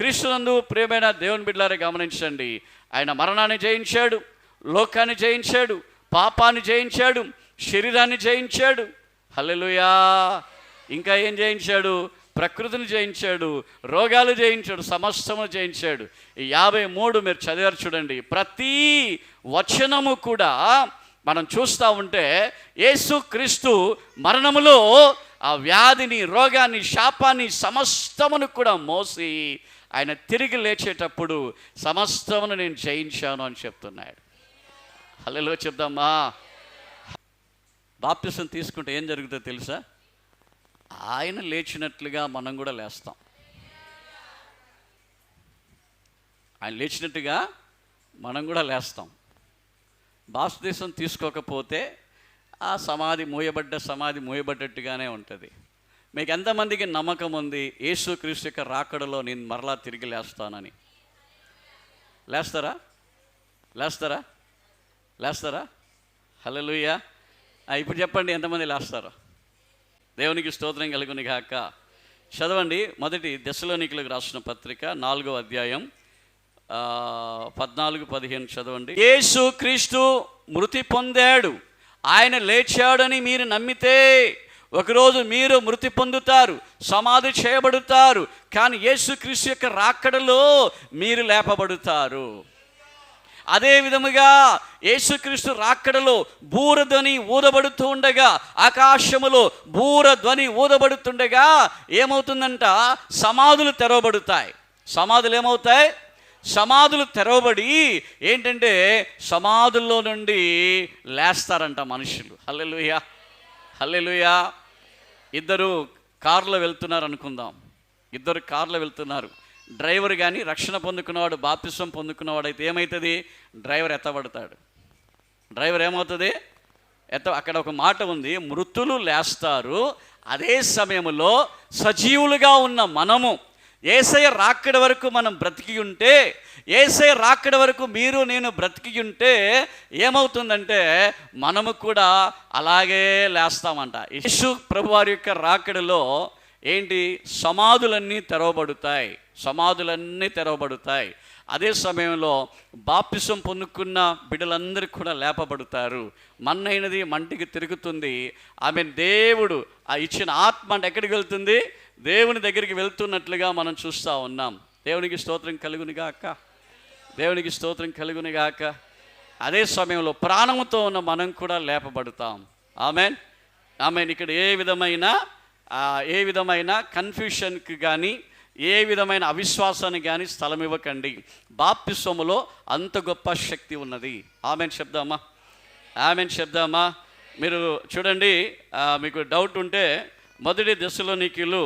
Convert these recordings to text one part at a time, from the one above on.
క్రీస్తునందు ప్రియమైన దేవుని బిడ్డలారా గమనించండి, ఆయన మరణాన్ని జయించాడు, లోకాన్ని జయించాడు, పాపాన్ని జయించాడు, శరీరాన్ని జయించాడు. హల్లెలూయా. ఇంకా ఏం జయించాడు? ప్రకృతిని జయించాడు, రోగాలు జయించాడు, సమస్తము జయించాడు. ఈ 53 మీరు చదివారు చూడండి. ప్రతి వచనము కూడా మనం చూస్తూ ఉంటే యేసుక్రీస్తు మరణములో ఆ వ్యాధిని, రోగాన్ని, శాపాన్ని సమస్తమును కూడా మోసి ఆయన తిరిగి లేచేటప్పుడు సమస్తమును నేను జయించాను అని చెప్తున్నాడు. హల్లెలూయా చెప్దామా. బాప్తిసం తీసుకుంటే ఏం జరుగుతుందో తెలుసా? ఆయన లేచినట్లుగా మనం కూడా లేస్తాం. ఆయన లేచినట్టుగా మనం కూడా లేస్తాం. బాప్తిసం తీసుకోకపోతే ఆ సమాధి మూయబడ్డట్టుగానే ఉంటుంది. మీకు ఎంతమందికి నమ్మకం ఉంది యేసుక్రీస్తు యొక్క రాకడలో నేను మరలా తిరిగి లేస్తానని? లేస్తారా? లేస్తారా? లేస్తారా? హల్లెలూయా. ఇప్పుడు చెప్పండి, ఎంతమంది లేస్తారో? దేవునికి స్తోత్రం కలుగును గాక. చదవండి, మొదటి దెస్సలోనికీయులకు రాసిన పత్రిక 4వ అధ్యాయం 14-15 చదవండి. యేసుక్రీస్తు మృతి పొందాడు, ఆయన లేచాడని మీరు నమ్మితే ఒకరోజు మీరు మృతి పొందుతారు, సమాధి చేయబడతారు. కానీ యేసుక్రీస్తు యొక్క రాకడలో మీరు లేపబడతారు. అదే విధముగా యేసుక్రీస్తు రాకడలో బూరధ్వని ఊదబడుతూ ఉండగా, ఆకాశములో బూరధ్వని ఊదబడుతుండగా ఏమవుతుందంట? సమాధులు తెరవబడతాయి. సమాధులు ఏమవుతాయి? సమాధులు తెరవబడి ఏంటంటే సమాధుల్లో నుండి లేస్తారంట మనుషులు. హల్లెలూయా, హల్లెలూయా. ఇద్దరు కారులో వెళ్తున్నారు అనుకుందాం. ఇద్దరు కారులో వెళ్తున్నారు. డ్రైవర్ కానీ రక్షణ పొందుకున్నవాడు, బాప్తిసం పొందుకున్నవాడు అయితే ఏమవుతుంది? డ్రైవర్ ఎత్తబడతాడు. డ్రైవర్ ఏమవుతుంది? అక్కడ ఒక మాట ఉంది, మృతులు లేస్తారు. అదే సమయంలో సజీవులుగా ఉన్న మనము యేసయ్య రాకడ వరకు మనం బ్రతికి ఉంటే, యేసయ్య రాకడ వరకు మీరు నేను బ్రతికి ఉంటే ఏమవుతుందంటే మనము కూడా అలాగే లేస్తామంట. యేసు ప్రభువారి యొక్క రాకడలో ఏంటి? సమాధులన్నీ తెరవబడతాయి. సమాధులన్నీ తెరవబడతాయి. అదే సమయంలో బాప్తిసం పొందుకున్న బిడ్డలందరూ కూడా లేపబడతారు. మన్నైనది మంటికి తిరుగుతుంది. ఆమె దేవుడు ఆ ఇచ్చిన ఆత్మ అంటే ఎక్కడికి వెళ్తుంది? దేవుని దగ్గరికి వెళ్తున్నట్లుగా మనం చూస్తూ ఉన్నాం. దేవునికి స్తోత్రం కలుగునిగాక. దేవునికి స్తోత్రం కలుగునిగాక. అదే సమయంలో ప్రాణముతో ఉన్న మనం కూడా లేపబడతాం. Amen, amen. ఇక్కడ ఏ విధమైన కన్ఫ్యూషన్కి కానీ, ఏ విధమైన అవిశ్వాసానికి కానీ స్థలం ఇవ్వకండి. బాప్తిసములో అంత గొప్ప శక్తి ఉన్నది. ఆమెన్ చెప్దామా? ఆమెన్ చెప్దామా? మీరు చూడండి, మీకు డౌట్ ఉంటే మొదటి దెస్సలోనికీయులు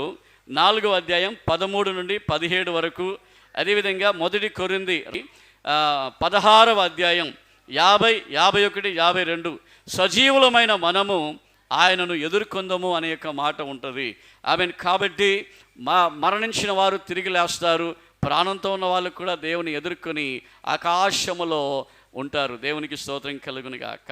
4వ అధ్యాయం 13-17 వరకు, అదేవిధంగా మొదటి కొరింథీ 16వ అధ్యాయం 50, 51, 52 సజీవులమైన మనము ఆయనను ఎదుర్కొందము అనే యొక్క మాట ఉంటుంది. ఆమెన్. కాబట్టి మరణించిన వారు తిరిగి లేస్తారు, ప్రాణంతో ఉన్న వాళ్ళు కూడా దేవుని ఎదుర్కొని ఆకాశములో ఉంటారు. దేవునికి స్తోత్రం కలుగును గాక.